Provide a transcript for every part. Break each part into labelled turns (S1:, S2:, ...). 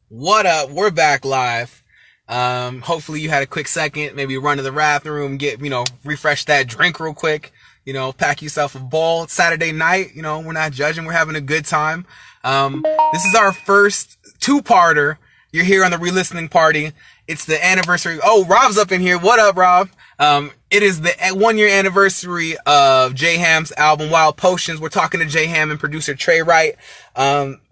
S1: What up? We're back live. Hopefully you had a quick second, maybe run to the bathroom, get, refresh that drink real quick, pack yourself a bowl. It's Saturday night, we're not judging, we're having a good time. This is our first two-parter. You're here on the re-listening party. It's the anniversary. Oh, Rob's up in here. What up, Rob? It is the 1 year anniversary of J Ham's album Wild Potions. We're talking to J Ham and producer Tre Wright.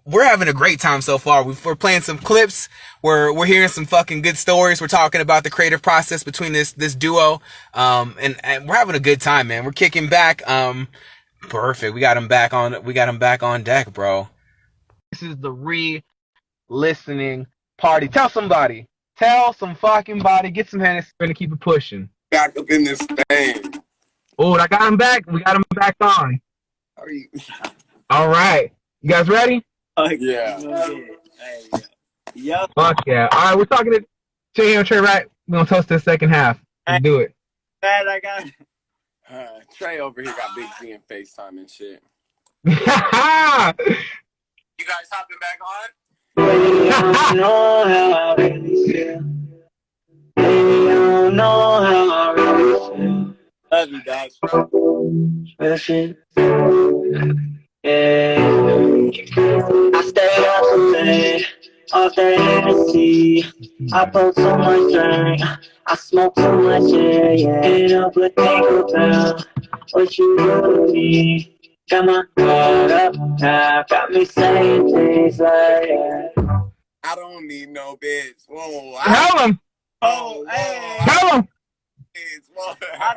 S1: We're having a great time so far. We're playing some clips. We're hearing some fucking good stories. We're talking about the creative process between this duo. And we're having a good time, man. We're kicking back. Perfect. We got him back on deck, bro. This is the re-listening party. Tell somebody. Tell some fucking body. Get some hands and keep it pushing.
S2: Back up in this thing.
S1: Oh, I got him back. We got him back on.
S2: How are you?
S1: All right. You guys ready?
S2: Yeah.
S3: Yep.
S1: Fuck yeah. All right, we're talking to J and Tre Wright. We're going to toast the second half. Let's do it.
S3: Man, I got
S2: Trey over here got Big Z and FaceTime and shit.
S1: You
S2: guys hopping back on?
S3: you don't know how I really feel. You don't know how I really feel. Love you, dog. Real shit. Yeah. I stay up so late, off the Hennessy. I put so much drink, I smoke so much, yeah. Can't help but think about what you do to me. Got my guard up now, got me saying things like that.
S2: I don't need no bitch. Whoa.
S1: Tell him.
S3: Oh, hey.
S1: Tell him.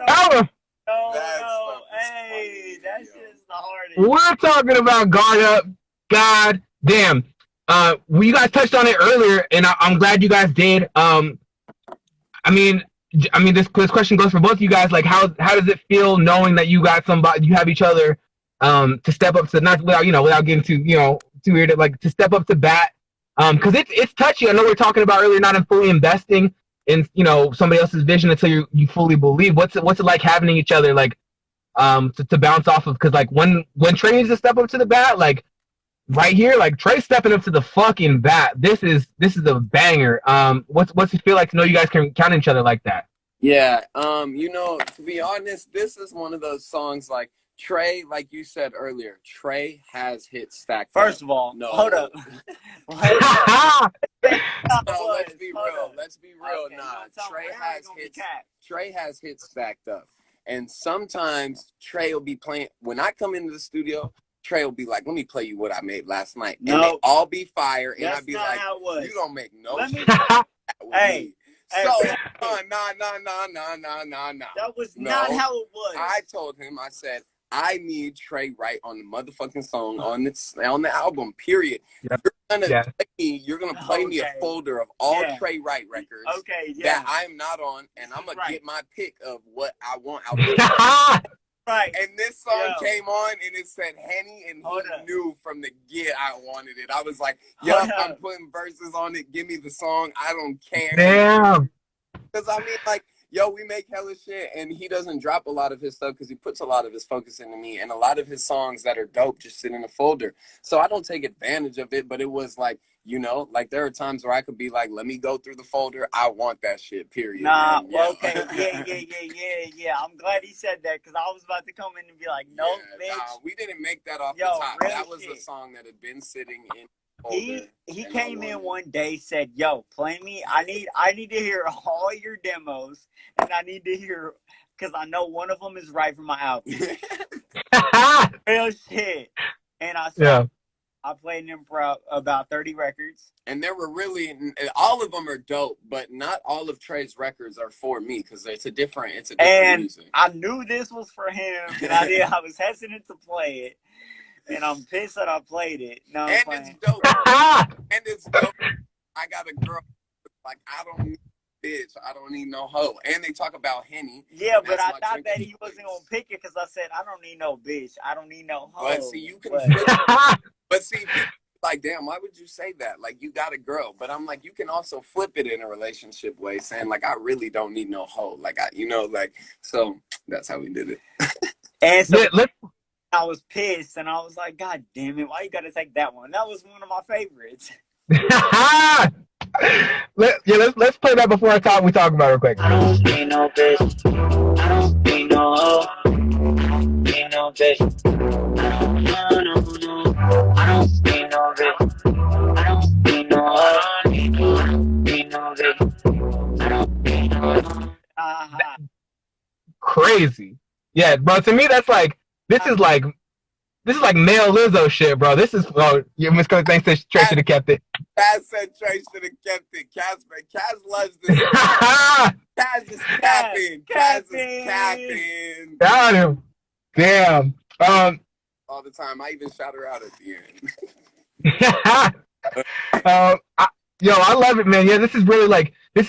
S1: Tell him.
S3: No, hey, that's just the hardest.
S1: We're talking about guard up. God damn. You guys touched on it earlier, and I'm glad you guys did. I mean, this question goes for both of you guys. Like, how does it feel knowing that you got somebody, you have each other, to step up to, not without getting too weird, like to step up to bat. Because it's touchy. I know we are talking about earlier, not fully investing in somebody else's vision until you fully believe. What's it like having each other, like, to bounce off of? Because like when Trey needs to step up to the bat, like right here, like Trey's stepping up to the fucking bat. This is a banger. What's it feel like to know you guys can count on each other like that?
S2: Yeah, to be honest, this is one of those songs like Trey, like you said earlier, Trey has hit stacked.
S3: First of all,
S2: no.
S3: Hold up.
S2: No, let's be real. Let's be real.
S3: Okay,
S2: Nah, Trey has hit stacked up. And sometimes Trey will be playing. When I come into the studio, Trey will be like, let me play you what I made last night. And they all be fire. And I'd be like, you don't make no shit.
S3: Hey.
S2: So, nah.
S3: That was not how it was.
S2: I told him, I said, I need Tre Wright on the motherfucking song on the album, period.
S1: Yep.
S2: You're gonna play me a folder of all Tre Wright records that I'm not on, and I'm gonna get my pick of what I want out there.
S3: Right.
S2: And this song came on and it said Henny, and he knew from the get I wanted it. I was like, I'm putting verses on it. Give me the song. I don't care.
S1: Damn.
S2: Because I mean, like, we make hella shit, and he doesn't drop a lot of his stuff because he puts a lot of his focus into me, and a lot of his songs that are dope just sit in a folder. So I don't take advantage of it, but it was like, like there are times where I could be like, let me go through the folder. I want that shit, period.
S3: Nah, okay, yeah. I'm glad he said that because I was about to come in and be like, no, bitch.
S2: Nah, we didn't make that off the top. That was a song that had been sitting in.
S3: He came in one day, said, yo, play me. I need to hear all your demos, and I need to hear, because I know one of them is right for my album. Real shit. And I played them for about 30 records.
S2: And there were all of them are dope, but not all of Trey's records are for me because it's a different music.
S3: I knew this was for him, and I was hesitant to play it. And I'm pissed that I played it. No,
S2: it's dope. And it's dope. I got a girl like, I don't need a bitch. I don't need no hoe. And they talk about Henny.
S3: Yeah, but I thought that he wasn't going to pick it because I said, I don't need no bitch. I don't need no hoe.
S2: But see, you can but see, like, damn, why would you say that? Like, you got a girl. But I'm like, you can also flip it in a relationship way, saying, like, I really don't need no hoe. Like, so that's how we did it.
S3: And so I was pissed, and I was like, God damn it, why you gotta take that one? That was one of my favorites.
S4: Let's play that before we talk about it real quick.
S3: I don't need no bitch. I don't need no hoe. I don't need no bitch. I don't no. I don't need no bitch. I don't need no hoe. I don't need no bitch. I don't need no hoe.
S4: Crazy. Yeah, bro. To me, that's like this is like male Lizzo shit, bro. This is your Miss Cook. Thanks to Trey should have kept it.
S2: Kaz said Trey should have kept it. Kaz loves this. Kaz is capping. Kaz is capping.
S4: Got him. Damn.
S2: All the time. I even shout her out at the end.
S4: I love it, man. Yeah, this is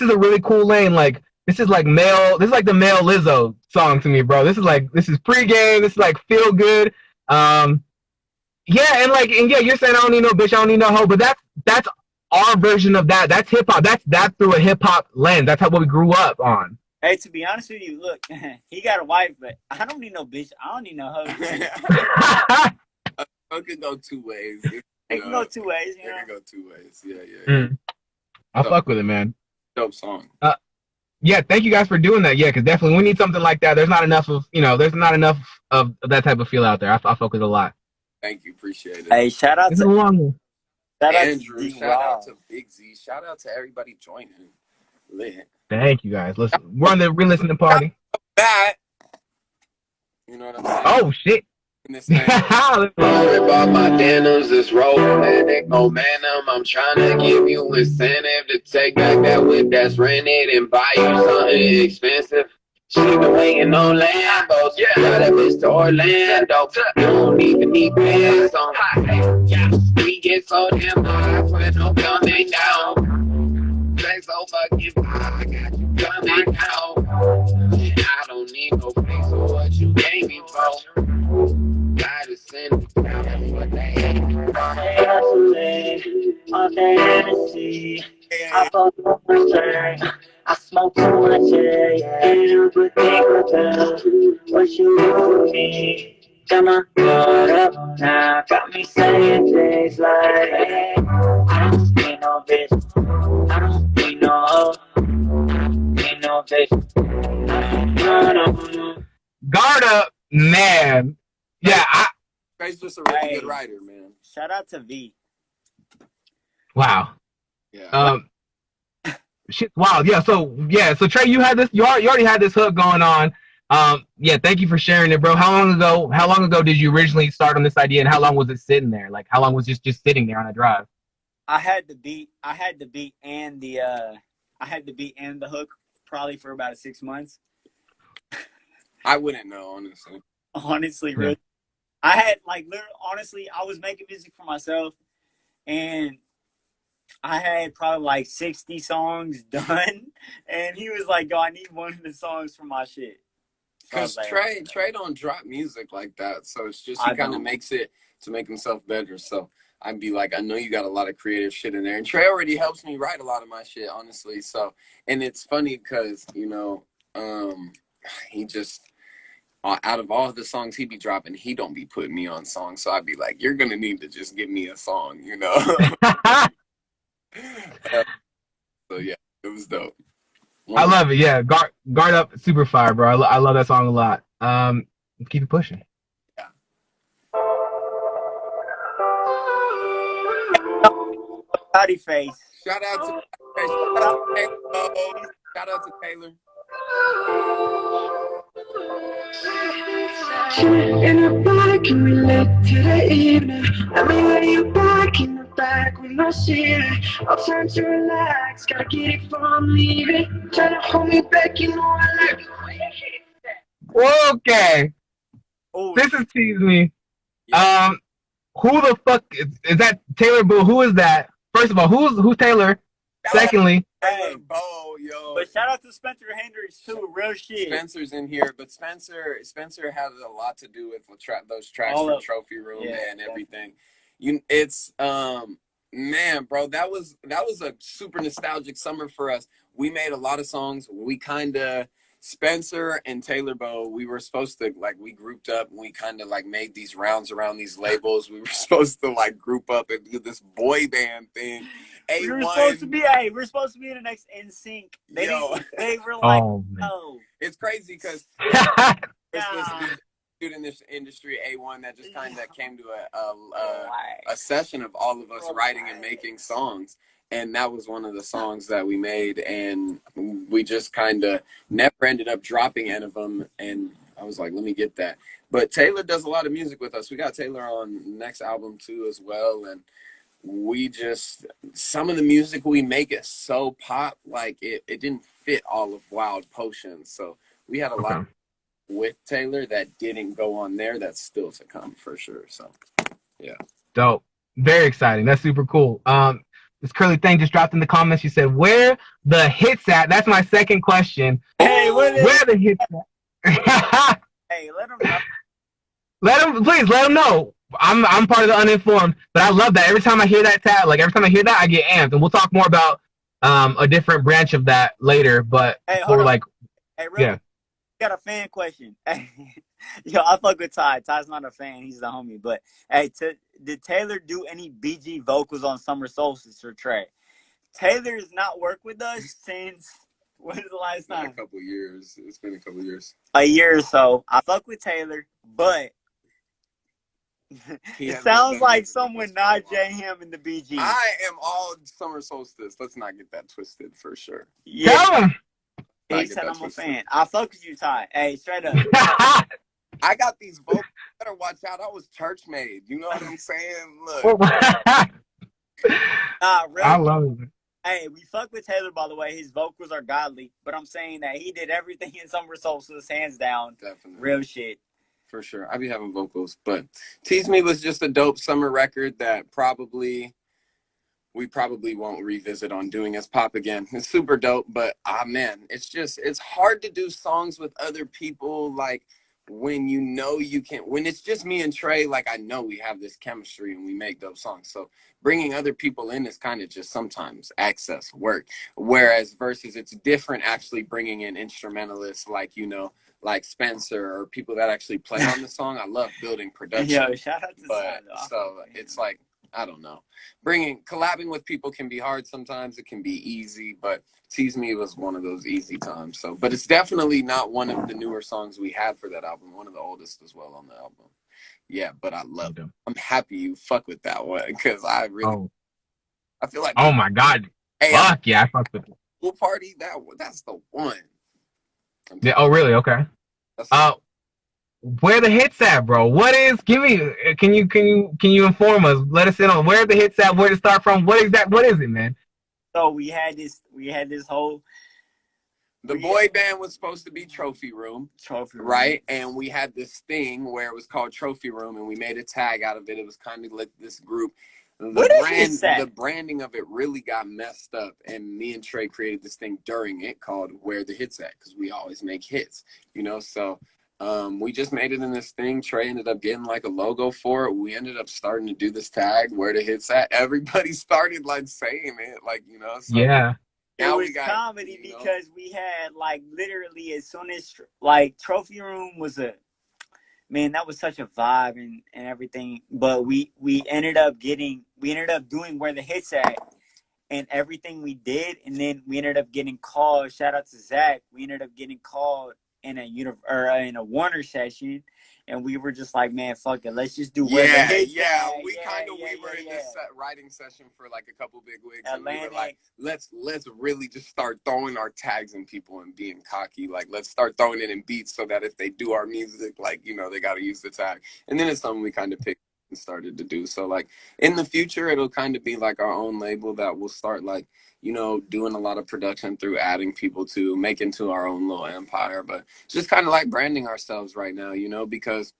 S4: a really cool lane. Like, this is like the male Lizzo song to me, bro. This is pregame. This is like feel good. Yeah, and you're saying I don't need no bitch, I don't need no hoe, but that's our version of that. That's hip hop. That's through a hip hop lens. That's what we grew up on.
S5: Hey, to be honest with you, look, he got a wife, but I don't need no bitch. I don't need no hoe.
S2: It can go two ways.
S5: It can go two ways.
S2: It can go two ways. Yeah.
S4: I'll fuck with it, man.
S2: Dope song.
S4: Yeah, thank you guys for doing that. Yeah, because definitely we need something like that. There's not enough of that type of feel out there. I fuck with it a lot.
S2: Thank you, appreciate it.
S5: Hey, shout out
S4: to
S5: Andrew.
S2: Shout out to Big Z. Shout out to everybody joining. Lit.
S4: Thank you guys. Listen, we're on the re-listening party.
S2: That. You know what I'm saying?
S4: Oh shit.
S6: About my denims, it's romantic momentum. I'm trying to give you incentive to take back that whip that's rented and buy you something expensive. She been waiting on Lambos, yeah, that bitch to Orlando. You don't even need pants on. Yeah, we get so damn high when I'm coming down. Thanks so fucking I got you coming down. I don't need no face for what you gave me for. Gotta send it down, that's what they hate.
S3: All day Hennessy. I bought so much drink. I smoke too much, yeah. And I think about what you do with me. Got my guard up now. Got me saying things like, hey, I don't need no bitch. I don't need no hoe. I don't need no bitch. No.
S4: Guard up, man. Yeah,
S2: Trey's just a really good writer, man.
S5: Shout out to V.
S4: Wow.
S2: Yeah.
S4: Shit. Wow. Yeah. So Trey, you already had this hook going on. Yeah. Thank you for sharing it, bro. How long ago did you originally start on this idea, and how long was it sitting there? Like, how long was it just sitting there on a drive?
S5: I had the beat and the hook probably for about 6 months.
S2: I wouldn't know, honestly.
S5: Honestly, really. I had honestly, I was making music for myself, and I had probably 60 songs done, and he was like, "Yo, I need one of the songs for my shit."
S2: Because Trey don't drop music like that, so it's just he kind of makes it to make himself better. So I'd be like, I know you got a lot of creative shit in there, and Trey already helps me write a lot of my shit, honestly. So, and it's funny because he just. Out of all the songs he be dropping, he don't be putting me on songs. So I'd be like, you're going to need to just give me a song, you know? So yeah, it was dope.
S4: I love it. Yeah. Guard up, super fire, bro. I love that song a lot. Keep it pushing.
S2: Yeah.
S5: Howdy face.
S2: Shout out to Taylor.
S3: In the back, can we relate to the evening? Let me lay you back in the back with no ceiling. I'll turn to relax, gotta get it before I'm leaving. Try to hold me back, you know I like.
S4: Okay.
S5: Oh,
S4: this is tease me.
S2: Yeah.
S4: Who the fuck is that? Taylor Boo? Who is that? First of all, who's Taylor? Secondly,
S2: Taylor Bo, yo.
S5: But shout out to Spencer Hendricks too, real shit.
S2: Spencer's in here, but Spencer has a lot to do with those tracks from Trophy Room and everything. Man, bro, that was a super nostalgic summer for us. We made a lot of songs. We Spencer and Taylor Bow, we were supposed to we grouped up and we made these rounds around these labels. We were supposed to group up and do this boy band thing. A1.
S5: We were supposed to be. Hey, we're supposed to be in the next NSYNC. They were like,
S4: Oh man.
S5: oh,
S2: It's crazy because there's this
S5: nah.
S2: dude in this industry, A1, that just kind of came to
S5: Relax.
S2: a session of all of us writing and making songs. And that was one of the songs that we made, and we just kind of never ended up dropping any of them. And I was like, let me get that. But Taylor does a lot of music with us. We got Taylor on the next album too as well. And we just, some of the music we make is so pop, like it didn't fit all of Wild Potions. So we had a lot with Taylor that didn't go on there that's still to come for sure. So yeah.
S4: Dope. Very exciting. That's super cool. This Curly thing just dropped in the comments. She said, "Where the hits at?" That's my second question.
S5: Hey,
S4: where the hits at?
S5: Hey, let them know.
S4: Please let them know. I'm part of the uninformed, but I love that. Every time I hear that tag, like every time I hear that, I get amped. And we'll talk more about a different branch of that later. But
S5: Hey,
S4: for like,
S5: hey, really, got a fan question. Yo, I fuck with Ty. Ty's not a fan. He's the homie. But hey, did Taylor do any BG vocals on Summer Solstice or Tre? Taylor has not worked with us since, when was the last time?
S2: A couple years. It's been a couple years.
S5: A year or so. I fuck with Taylor, but it sounds like someone not J Ham in the BG.
S2: I am all Summer Solstice. Let's not get that twisted for sure.
S5: Yeah.
S4: tell him.
S5: He said I'm a fan. I fuck with you, Ty. Hey, straight up.
S2: I got these vocals. Better watch out. I was church made. You know what I'm saying? Look.
S5: Nah, really.
S4: I love it.
S5: Hey, we fuck with Taylor, by the way. His vocals are godly, but I'm saying that he did everything in Summer Solstice, hands down.
S2: Definitely.
S5: Real shit.
S2: For sure. I be having vocals. But Tease Me was just a dope summer record that we probably won't revisit on doing as pop again. It's super dope, but man, it's hard to do songs with other people, like when you know you can, when it's just me and Tre, like I know we have this chemistry and we make dope songs. So bringing other people in is kind of just sometimes access work. Whereas versus it's different actually bringing in instrumentalists like, like Spencer or people that actually play on the song. I love building production.
S5: Yo, shout out to
S2: But so it's like, I don't know. Collabing with people can be hard sometimes. It can be easy, but Tease Me was one of those easy times. So, but it's definitely not one of the newer songs we had for that album. One of the oldest as well on the album. Yeah, but I love it. I'm happy you fuck with that one because I really, I feel like.
S4: Oh my God.
S2: Hey,
S4: fuck yeah, I fuck with it.
S2: Pool Party, that's the one.
S4: Yeah. Oh really? Okay. Where the hits at, bro? What is? Can you inform us? Let us in on where the hits at, where to start from. What is it, man?
S5: So we had this whole.
S2: The boy band was supposed to be Trophy Room, right? And we had this thing where it was called Trophy Room, and we made a tag out of it. It was kind of like this group. The branding of it really got messed up, and me and Tre created this thing during it called Where the Hits At, because we always make hits, so we just made it in this thing. Tre ended up getting like a logo for it. We ended up starting to do this tag, Where the Hits At. Everybody started like saying it, like, so
S5: yeah. It was comedy because we had like literally as soon as like Trophy Room was that was such a vibe and everything. But we ended up doing Where the Hits At and everything we did, and then we ended up getting called. Shout out to Zach. We ended up getting called in a Warner session, and we were just like, man, fuck it, let's just do Where the Hits At.
S2: We were in this writing session for like a couple big wigs, and we were like, let's really just start throwing our tags in people and being cocky. Like, let's start throwing it in beats so that if they do our music, like, they got to use the tag. And then it's something we kind of picked and started to do. So like in the future, it'll kind of be like our own label that will start like, doing a lot of production through adding people to make into our own little empire. But it's just kind of like branding ourselves right now, because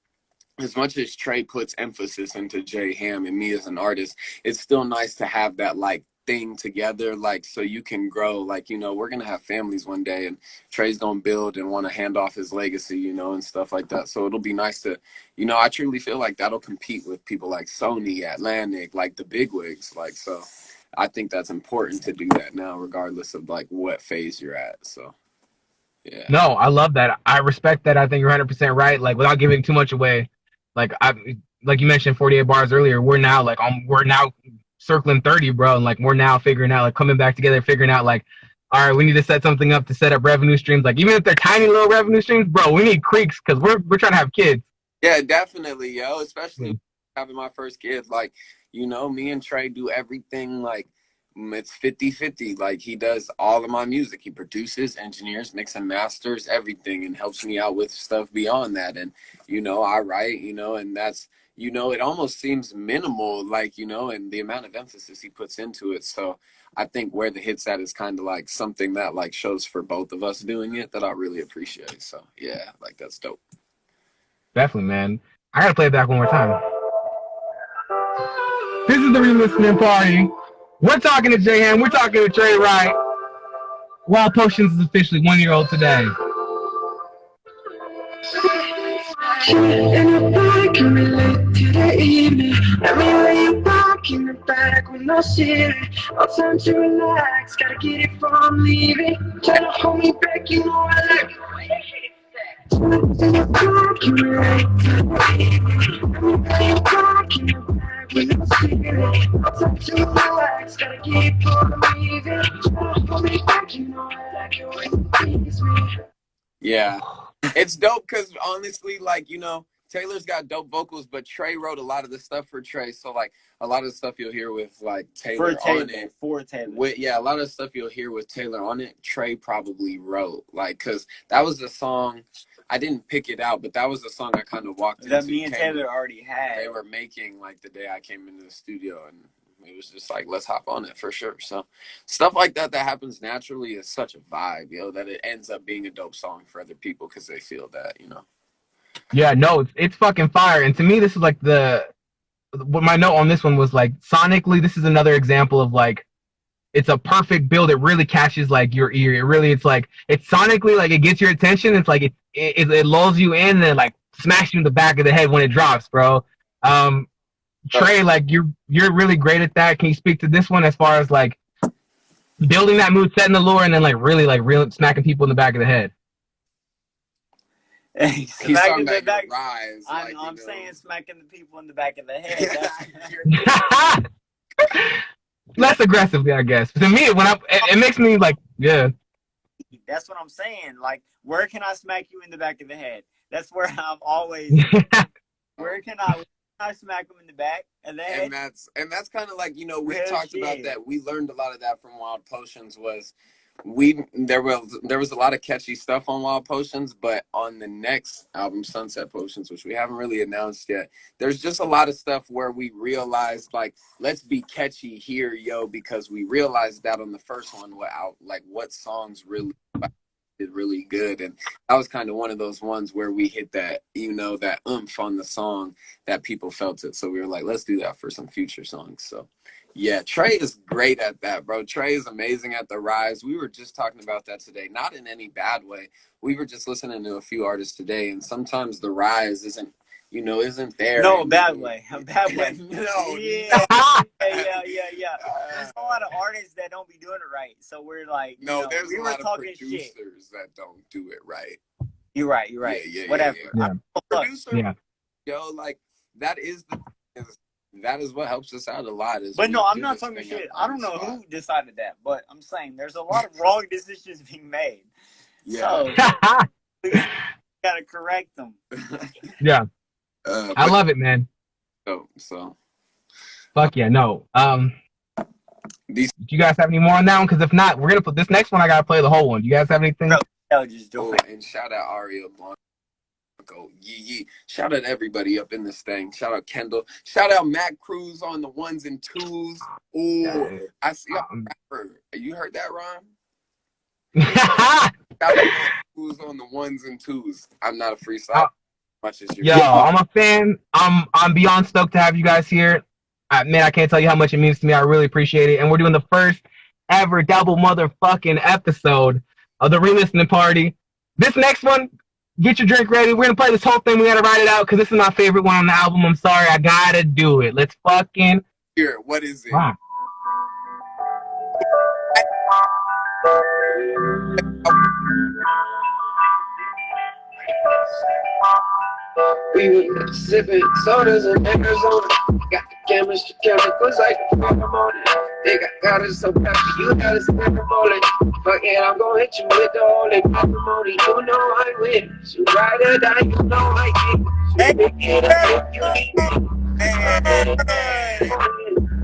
S2: as much as Tre puts emphasis into J Ham and me as an artist, it's still nice to have that like thing together, like so you can grow. Like, we're gonna have families one day, and Tre's gonna build and want to hand off his legacy, and stuff like that. So it'll be nice to, I truly feel like that'll compete with people like Sony, Atlantic, like the bigwigs. Like, so I think that's important to do that now, regardless of like what phase you're at. So yeah.
S4: No, I love that. I respect that. I think you're 100% right. Like, without giving too much away, like you mentioned 48 bars earlier, we're now circling 30, bro, and like we're now figuring out, like coming back together, figuring out like, all right, we need to set something up to set up revenue streams. Like even if they're tiny little revenue streams, bro, we need creeks because we're trying to have kids.
S2: Yeah, definitely, yo. Especially
S4: Yeah.
S2: having my first kid. Like, you know, me and Trey do everything like it's 50-50. Like he does all of my music. He produces, engineers, mix and masters, everything, and helps me out with stuff beyond that. And, you know, I write, you know, and that's, you know, it almost seems minimal, like, you know, and the amount of emphasis he puts into it. So I think where the hit's at is kind of like something that like shows for both of us doing it that I really appreciate. So yeah, like that's dope.
S4: Definitely, man. I gotta play it back one more time. This is the re-listening party. We're talking to J-Ham. We're talking to Tre Wright. Wild Potions is officially 1 year old today.
S3: And I can relate to the evening. Let me lay you back in the back with no ceiling. No time to relax, gotta get it before I'm leaving. Try to hold me back, you know I like it. And I can relate to the evening. Let me lay you back in the back with no ceiling. No time to relax, gotta get it before I'm leaving. Try to hold me back, you know I like it when you tease me.
S2: Yeah. It's dope because honestly, like, you know, Taylor's got dope vocals, but Tre wrote a lot of the stuff for Tre. So, like, a lot of the stuff you'll hear with, like, Taylor on it.
S5: For Taylor.
S2: Yeah, a lot of the stuff you'll hear with Taylor on it, Tre probably wrote. Like, because that was the song, I didn't pick it out, but that was the song I kind of walked into.
S5: That me and Taylor already had.
S2: They were making, like, the day I came into the studio, and it was just like, let's hop on it for sure. So stuff like that happens naturally is such a vibe, yo, that it ends up being a dope song for other people because they feel that, you know.
S4: Yeah, no, it's fucking fire. And to me, this is like what my note on this one was like, sonically, this is another example of like, it's a perfect build. It really catches like your ear. It's like, it's sonically like it gets your attention. It's like it lulls you in and then like smacks you in the back of the head when it drops, bro. Tre, like you're really great at that. Can you speak to this one as far as like building that mood, setting the lure, and then like really smacking people in the back of the head?
S2: He's talking about your rise.
S5: I'm saying smacking the people in the back of the head.
S4: Less aggressively, I guess. To me, it makes me like, yeah.
S5: That's what I'm saying. Like, where can I smack you in the back of the head? That's where I'm always. Where can I smack him in the back of the head?
S2: And that's kind of like, you know, we talked about that. We learned a lot of that from Wild Potions. There was a lot of catchy stuff on Wild Potions, but on the next album, Sunset Potions, which we haven't really announced yet, there's just a lot of stuff where we realized like, let's be catchy here, yo, because we realized that on the first one, what songs really did really good. And that was kind of one of those ones where we hit that, you know, that oomph on the song that people felt it. So we were like, let's do that for some future songs. So yeah, Tre is great at that, bro. Tre is amazing at the rise. We were just talking about that today, not in any bad way. We were just listening to a few artists today, and sometimes the rise isn't there.
S5: No, bad way. A bad way.
S2: No.
S5: Yeah. Yeah. There's a lot of artists that don't be doing it right. So we're like,
S2: there's a lot of producers
S5: shit.
S2: that don't do it right.
S5: You're right.
S2: Yeah,
S5: whatever.
S4: Yeah.
S2: Producer, yo, like that is what helps us out a lot.
S5: But no, I'm not talking shit. I don't know who decided that, but I'm saying there's a lot of wrong decisions being made.
S2: Yeah.
S5: So we gotta correct them.
S4: Yeah. I love it, man.
S2: So.
S4: Fuck yeah, no. Do you guys have any more on that one? Because if not, we're gonna put this next one. I gotta play the whole one. Do you guys have anything?
S5: No, just do it.
S2: And shout out Aria Blanco. Yee. Shout out everybody up in this thing. Shout out Kendall. Shout out Matt Cruz on the ones and twos. Ooh, I see a rapper. You heard that, Ron? Shout out Matt Cruz on the ones and twos. I'm not a freestyle. Much as you.
S4: Yo, I'm a fan. I'm beyond stoked to have you guys here. Man, I can't tell you how much it means to me. I really appreciate it. And we're doing the first ever double motherfucking episode of the re-listening party. This next one, get your drink ready. We're gonna play this whole thing. We gotta write it out because this is my favorite one on the album. I'm sorry, I gotta do it. Let's fucking
S2: hear it. What is it?
S4: Wow.
S6: We were sipping sodas in Arizona. Got the chemistry, chemicals like pheromone. They got us so happy, you gotta spend the bullet. Fuck it, I'm gonna hit you with the holy matrimony. You know I win. You ride or die, you know I get. You make it up if you need me.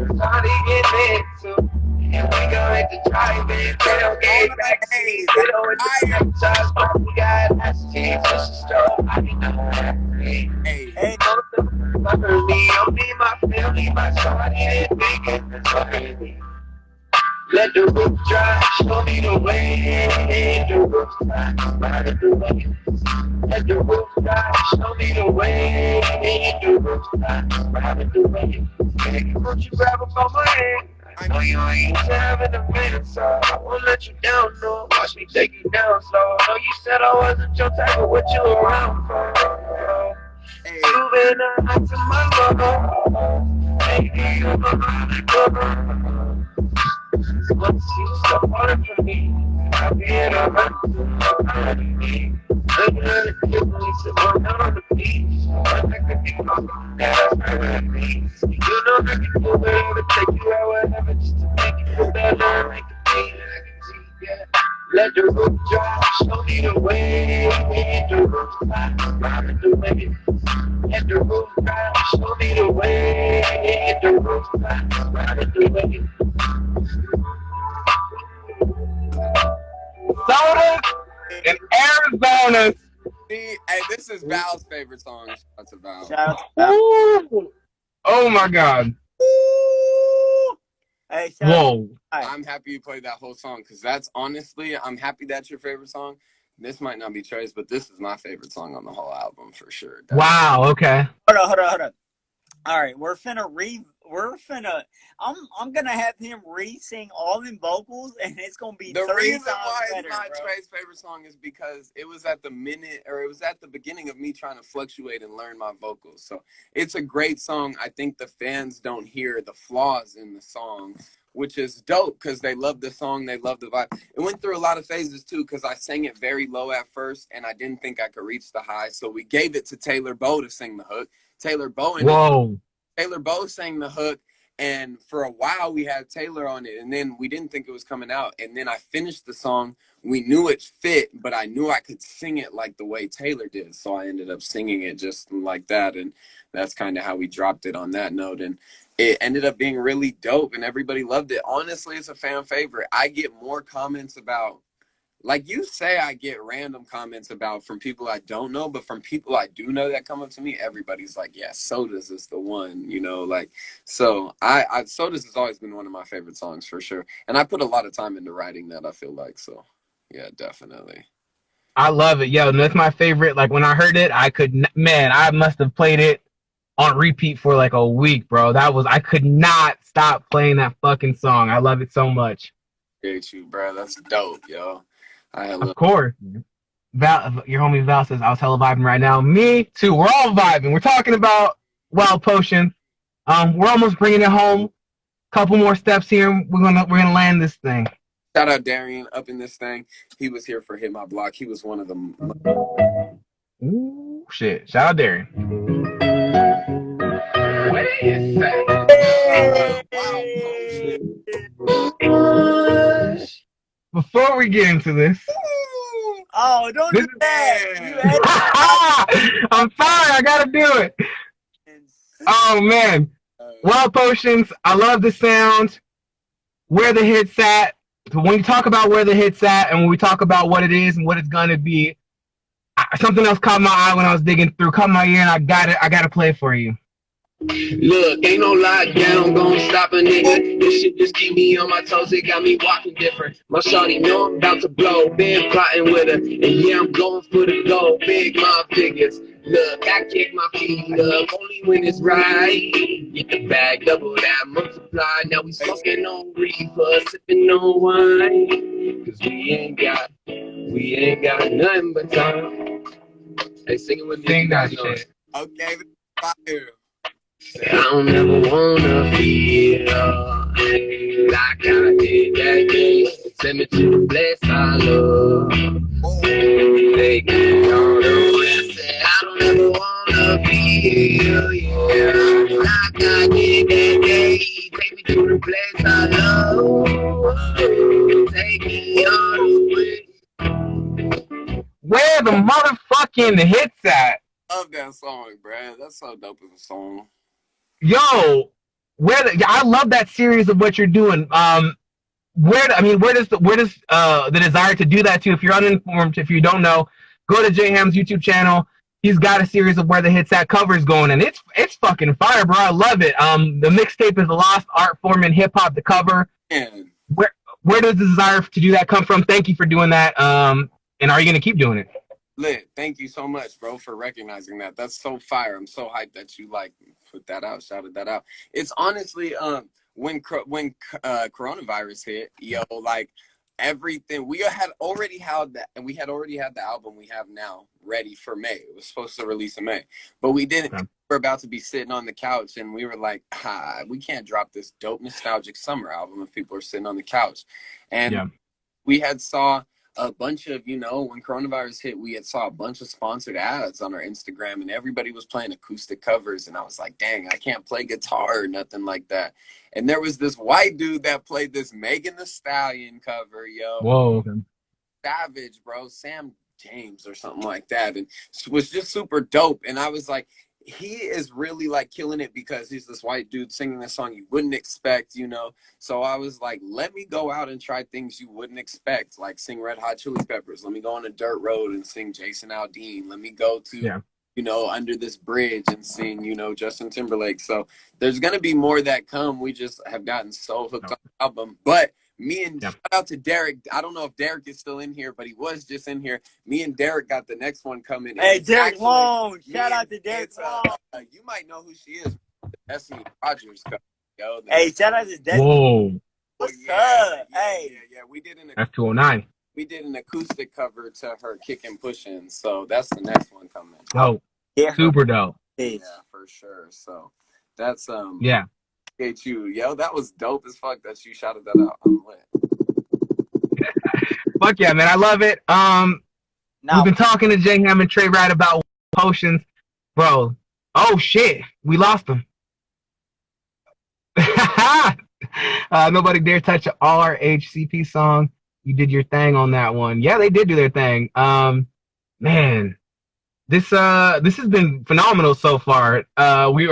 S6: Somebody get mad too. And we gon' hit the drive-in. They don't get backseat. They don't hit the franchise, but we got last chance. Just a stroll. I know that. Hey, don't me, only my family, my shawty, and big and me. Let the roof dry, show me the way. The roof dry, ride the way. Let the roof dry, show me the way. The roof dry, ride the way. Hey, won't you grab up on my hand? I know you ain't having a minute, so I won't let you down, no. Watch me take you down slow. I know you said I wasn't your type, but what you around for? Hey. You been out to my love. Hey, you're my love. Once you stop falling for me, I'll be in a run to me. I'm gonna kill me, so I'm not on the beach. I'm not gonna be off, that's my me. You know I can do whatever, take you out, whatever, just to make you feel better. Make the pain I can see, yeah. Let the roof dry, show me the way. The roof dry, ride the way. Let the roof dry, show me the way. The roof dry, ride the way.
S4: Soda in Arizona.
S2: See, hey, this is Val's favorite song. Shout out to Val.
S5: Shout out to Val.
S4: Ooh. Oh my God.
S5: Woo! Hey, shout out
S4: Whoa.
S5: to
S2: I'm happy you played that whole song because that's honestly, I'm happy that's your favorite song. This might not be Tre's, but this is my favorite song on the whole album for sure.
S4: Wow. Okay.
S5: Hold on. All right, I'm gonna have him re-sing all them vocals, and it's gonna be
S2: the
S5: 3
S2: reason
S5: times
S2: why
S5: better,
S2: it's not
S5: bro.
S2: Tre's favorite song is because it was at the beginning of me trying to fluctuate and learn my vocals. So it's a great song. I think the fans don't hear the flaws in the song, which is dope because they love the song, they love the vibe. It went through a lot of phases too because I sang it very low at first and I didn't think I could reach the high. So we gave it to Taylor Bow to sing the hook. Taylor Bow sang the hook, and for a while we had Taylor on it, and then we didn't think it was coming out, and then I finished the song. We knew it fit, but I knew I could sing it like the way Taylor did, so I ended up singing it just like that, and that's kind of how we dropped it on that note, and it ended up being really dope, and everybody loved it. Honestly, it's a fan favorite. I get more comments about, like you say, I get random comments about from people I don't know, but from people I do know that come up to me, everybody's like, yeah, Sodas is the one, you know, like, so Sodas has always been one of my favorite songs for sure. And I put a lot of time into writing that, I feel like, so yeah, definitely.
S4: I love it. Yo, that's my favorite. Like when I heard it, I must have played it on repeat for like a week, bro. I could not stop playing that fucking song. I love it so much.
S2: Appreciate you, bro. That's dope, yo.
S4: Of course. Val, your homie Val says I was hella vibing right now. Me too. We're all vibing. We're talking about Wild Potions. We're almost bringing it home. Couple more steps here. We're gonna land this thing.
S2: Shout out Darian up in this thing. He was here for Hit My Block. He was one of them.
S4: Ooh, shit. Shout out Darian.
S6: What do you say?
S4: Before we get into this,
S5: Oh, don't do that.
S4: I'm sorry, I gotta do it. Oh man, Wild Potions. I love the sound. Where the hit's at. When you talk about where the hit's at, and when we talk about what it is and what it's gonna be, something else caught my eye when I was digging through. Caught my ear, and I gotta play it for you.
S6: Look, ain't no lie down, gon' stop a nigga. This shit just keep me on my toes, it got me walking different. My shawty know I'm about to blow, been plotting with her. And yeah, I'm going for the gold, big mom figures. Look, I kick my feet up, only when it's right. Get the bag, double that, multiply. Now we smoking on reefer, sipping on wine. Cause we ain't got nothing but time. Hey, sing it with me.
S4: Sing that shit.
S2: Okay, fire.
S6: I don't ever wanna feel like I did that day. Send me to the place I love. They get all the rest. I don't ever wanna feel, yeah, like I did that Take me all the way.
S4: Where the motherfucking hits at?
S2: Love that song, bruh. That's so dope of a song.
S4: Yo, I love that series of what you're doing. Where does the desire to do that to? If you're uninformed, if you don't know, go to J Ham's YouTube channel. He's got a series of where the hits at covers going, and it's fucking fire, bro. I love it. The mixtape is a lost art form in hip hop. The cover.
S2: Man.
S4: Where does the desire to do that come from? Thank you for doing that. And are you gonna keep doing it?
S2: Lit. Thank you so much, bro, for recognizing that. That's so fire. I'm so hyped that you like put that out, shouted that out. It's honestly when coronavirus hit, yo, like everything we had already had that, and we had already had the album we have now ready for May. It was supposed to release in May, but we didn't.
S4: Okay.
S2: We're about to be sitting on the couch, and we were like, we can't drop this dope nostalgic summer album if people are sitting on the couch. And we had saw a bunch of, you know, when coronavirus hit, we had saw a bunch of sponsored ads on our Instagram, and everybody was playing acoustic covers, and I was like, dang, I can't play guitar or nothing like that. And there was this white dude that played this Megan Thee Stallion cover, yo.
S4: Whoa. Okay.
S2: Savage, bro. Sam James or something like that. And it was just super dope. And I was like, he is really like killing it because he's this white dude singing a song you wouldn't expect, you know? So I was like, let me go out and try things you wouldn't expect, like sing Red Hot Chili Peppers. Let me go on a dirt road and sing Jason Aldean. Let me go to, you know, Under This Bridge and sing, you know, Justin Timberlake. So there's going to be more that come. We just have gotten so hooked on the album. But me and shout out to Derek. I don't know if Derek is still in here, but he was just in here. Me and Derek got the next one coming.
S5: Hey, Derek Long. Shout out to Derek Long.
S2: You might know who she is. Destiny Rogers. Yo,
S5: hey, shout out to Destiny.
S4: Whoa.
S5: What's up? Hey.
S2: Yeah. We did an
S4: F209.
S2: We did an acoustic cover to her Kickin' Pushin'. So that's the next one coming.
S4: Dope. Super dope.
S2: Yeah, for sure. So that's
S4: yeah.
S2: You, yo, that was dope as fuck that you shouted that out. I'm lit.
S4: Fuck yeah, man, I love it. We've been talking to J Ham and Tre Wright about potions, bro. Oh shit, we lost them. Nobody dare touch an RHCP song. You did your thing on that one. Yeah, they did do their thing. Man. This has been phenomenal so far. We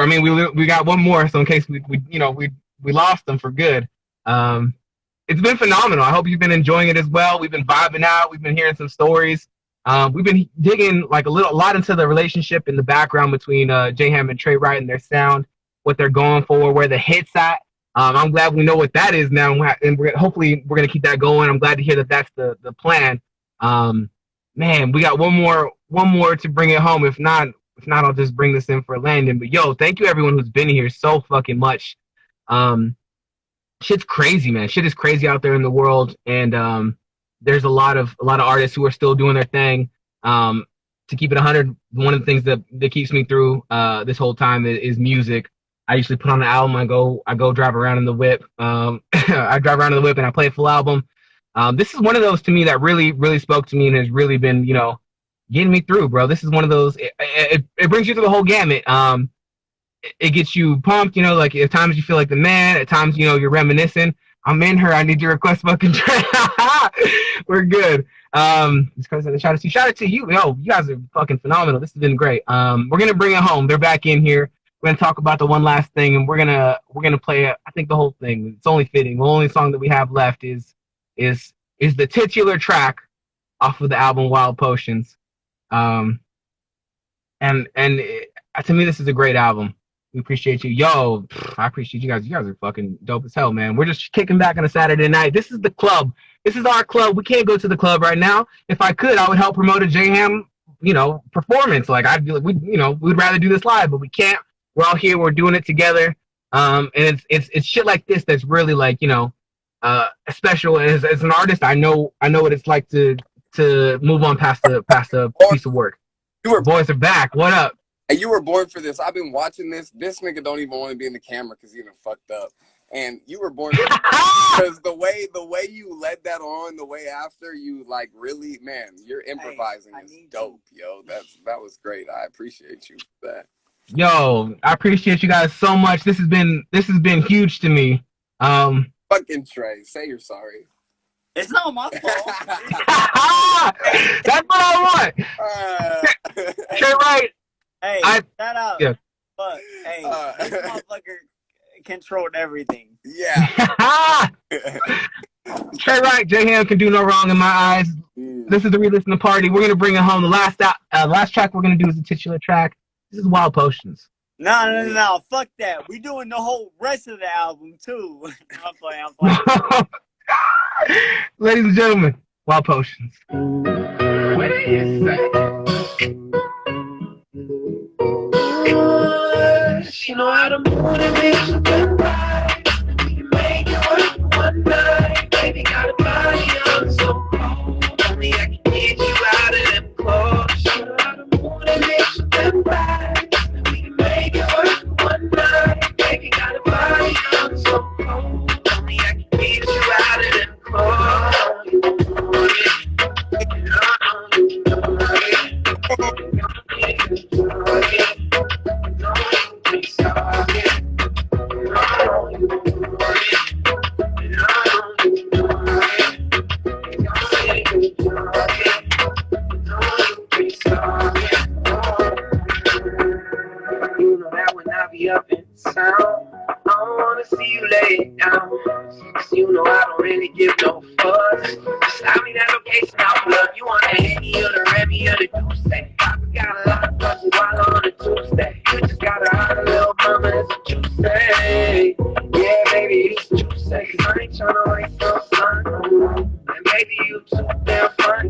S4: got one more, so in case we lost them for good. It's been phenomenal. I hope you've been enjoying it as well. We've been vibing out. We've been hearing some stories. We've been digging like a lot into the relationship in the background between J Ham and Tre Wright and their sound, what they're going for, where the hits at. I'm glad we know what that is now, and hopefully we're gonna keep that going. I'm glad to hear that that's the plan. Man, we got one more to bring it home. If not, I'll just bring this in for Landon. But yo, thank you everyone who's been here so fucking much. Shit's crazy, man. Shit is crazy out there in the world, and there's a lot of artists who are still doing their thing. To keep it 100, one of the things that keeps me through this whole time is music. I usually put on an album. I go drive around in the whip. I drive around in the whip and I play a full album. This is one of those to me that really, really spoke to me and has really been, you know, getting me through, bro. This is one of those, it brings you through the whole gamut. It gets you pumped, you know, like at times you feel like the man, at times, you know, you're reminiscing. I'm in her. I need your request fucking We're good. Shout out to you. Yo, you guys are fucking phenomenal. This has been great. We're going to bring it home. They're back in here. We're going to talk about the one last thing, and we're going to play, I think, the whole thing. It's only fitting. The only song that we have left is the titular track off of the album Wild Potions. To me, this is a great album. We appreciate you. Yo, I appreciate you guys. You guys are fucking dope as hell, man. We're just kicking back on a Saturday night. This is the club. This is our club. We can't go to the club right now. If I could, I would help promote a J-Ham, you know, performance. Like I'd be like, we'd rather do this live, but we can't. We're all here. We're doing it together. And it's shit like this that's really like, you know, special. As an artist, I know what it's like to move on past a piece of work. Your boys are back. What up?
S2: And you were born for this. I've been watching this. This nigga don't even want to be in the camera because he's even fucked up. And you were born for this because the way you led that on, the way after you like really, man, your improvising is dope, yo. That was great. I appreciate you for that.
S4: Yo, I appreciate you guys so much. This has been huge to me.
S2: But Fucking Trey, say you're sorry.
S5: It's not my fault.
S4: That's what I want. Tre Wright.
S5: Hey, shout out.
S4: Yeah.
S5: Fuck. Hey, this motherfucker controlled everything.
S2: Yeah.
S4: Tre Wright, J-Ham can do no wrong in my eyes. This is the re-listening party. We're gonna bring it home. The last track we're gonna do is the titular track. This is Wild Potions.
S5: No. Fuck that. We doing the whole rest of the album too. I'm playing.
S4: Ladies and gentlemen, Wild Potions.
S6: What do you say? She know how to motivate you good right. We can make it work one night. Baby got a body on so cold. Only I can get you out of them clothes. She know how to motivate you good right. We can make it work one night. Baby got a body on so cold. Only I can get you out of them clothes. Up in sound. I don't wanna see you lay it down. Cause you know I don't really give no fuss. Just slide me that location out, love. You want the Henny or the Remy or the Douce. I got a lot of questions while on a Tuesday. You just got a hot little mama, that's what you say. Yeah, baby, it's Tuesday. Cause I ain't tryna waste no sun. And baby, you too damn fun.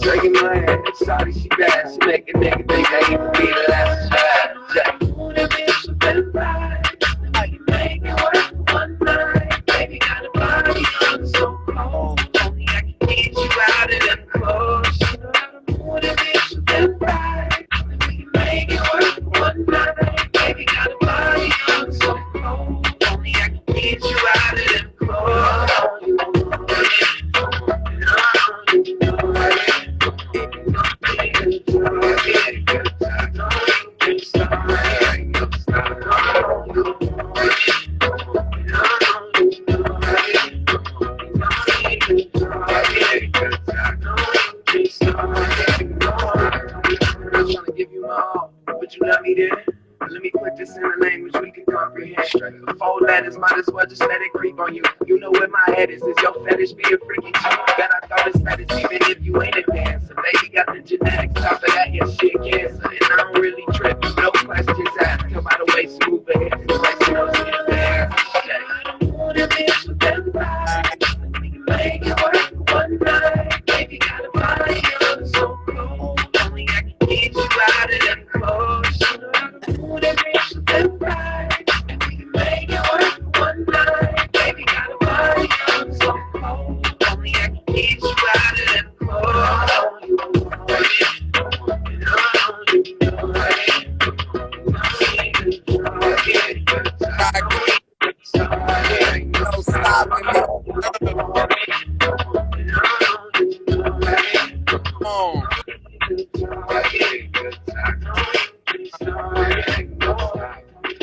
S6: Shaking my head, sorry she bad. She make a nigga think that he could be the last child. I can make it work one night. Baby got a body on so cold. Only I can get you out of them clothes. You know how to motivate you them right. We can make it work one night. Baby got a body on so cold. Only I can get you out of them clothes. But you love me then. Let me put this in a language we can comprehend. 4 letters, might as well just let it creep on you. You know where my head is your fetish be a freaky too? Bet I thought it's fetish even if you ain't a dancer. Baby got the genetics, top of that, your shit cancer. And I don't really trip, no questions asked. Come out the way smooth ahead. Like you know, get there. Motivate with them right. We can make it work one night. Baby got a body on so cold. Only I can get you out of them clothes. You know how to motivate with them right. We can make it work one night. Baby got a body on so cold. Only I can get you out of them clothes.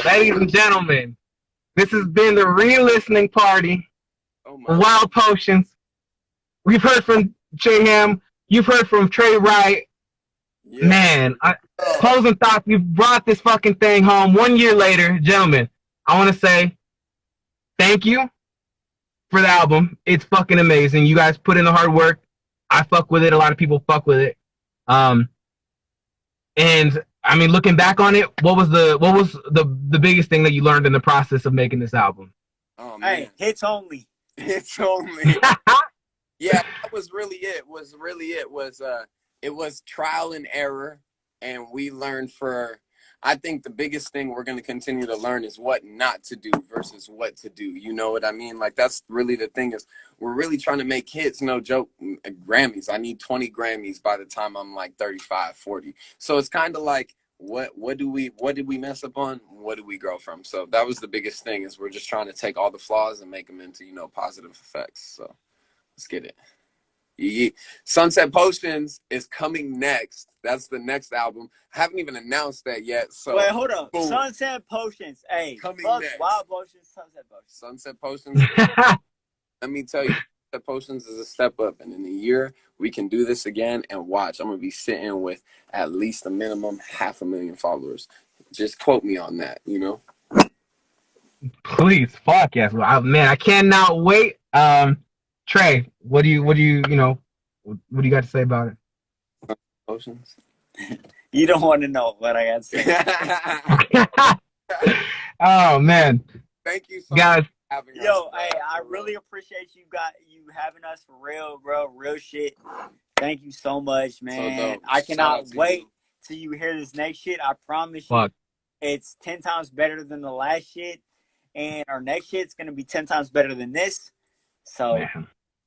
S4: Ladies and gentlemen, this has been the re-listening party. Wild Potions. We've heard from J-Ham. You've heard from Tre Wright. Yeah. Man, closing thoughts. You brought this fucking thing home 1 year later. Gentlemen, I want to say thank you for the album. It's fucking amazing. You guys put in the hard work. I fuck with it. A lot of people fuck with it. And I mean, looking back on it, what was the biggest thing that you learned in the process of making this album?
S2: Oh man,
S5: hey, hits only.
S2: Hits only. Yeah, that was really it. It was trial and error, and we learned I think the biggest thing we're going to continue to learn is what not to do versus what to do. You know what I mean? Like, that's really the thing is we're really trying to make hits, no joke, Grammys. I need 20 Grammys by the time I'm like 35, 40. So it's kind of like, what did we mess up on? What did we grow from? So that was the biggest thing is we're just trying to take all the flaws and make them into, positive effects. So let's get it. Yeah. Sunset Potions is coming next. That's the next album. I haven't even announced that yet. So
S5: wait, hold up.
S2: boom.
S5: Sunset Potions. Hey,
S2: Coming
S5: fuck
S2: next.
S5: Wild Potions, Sunset Potions.
S2: Sunset Potions. Let me tell you, Sunset Potions is a step up. And in a year, we can do this again and watch. I'm going to be sitting with at least a minimum 500,000 followers. Just quote me on that, you know?
S4: Please, fuck yes. Well, man, I cannot wait. Trey, what do you what do you got to say about it?
S2: Potions?
S5: You don't want to know what I got to say.
S4: Oh man.
S2: Thank you so
S4: guys.
S2: much for having us.
S5: Yo, hey, I really appreciate you having us for real, bro. Real shit. Thank you so much, man.
S2: So
S5: I cannot wait till you hear this next shit. I promise you, it's 10 times better than the last shit. And our next shit's going to be 10 times better than this. So,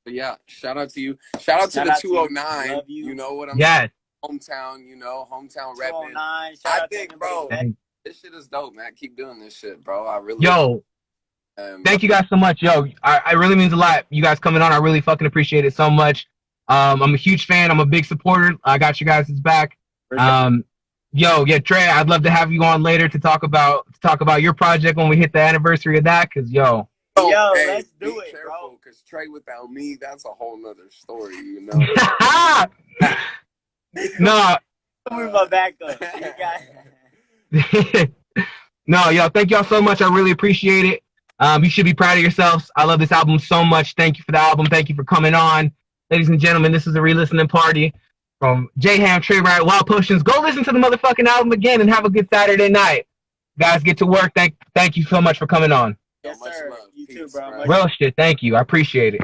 S2: yeah, shout out to you. Shout out to the 209.
S5: Love you.
S2: You know what I'm saying? Hometown, hometown repping. I think, bro, this shit is dope, man. Keep doing this shit, bro. I really.
S4: Thank you guys so much. Yo, I really means a lot. You guys coming on, I really fucking appreciate it so much. I'm a huge fan. I'm a big supporter. I got you guys' back. Trey, I'd love to have you on later to talk about your project when we hit the anniversary of that. Cause
S5: hey, let's do it,
S2: careful,
S5: bro.
S2: Cause Trey without me, that's a whole nother story, you know.
S4: No.
S5: Move my back up.
S4: No, yo, thank y'all so much. I really appreciate it. You should be proud of yourselves. I love this album so much. Thank you for the album. Thank you for coming on. Ladies and gentlemen, this is a re-listening party from J-Ham, Tre Wright, Wild Potions. Go listen to the motherfucking album again and have a good Saturday night. Guys, get to work. Thank you so much for coming on.
S5: Yes, sir. You too, bro.
S4: Real shit. Thank you. I appreciate it.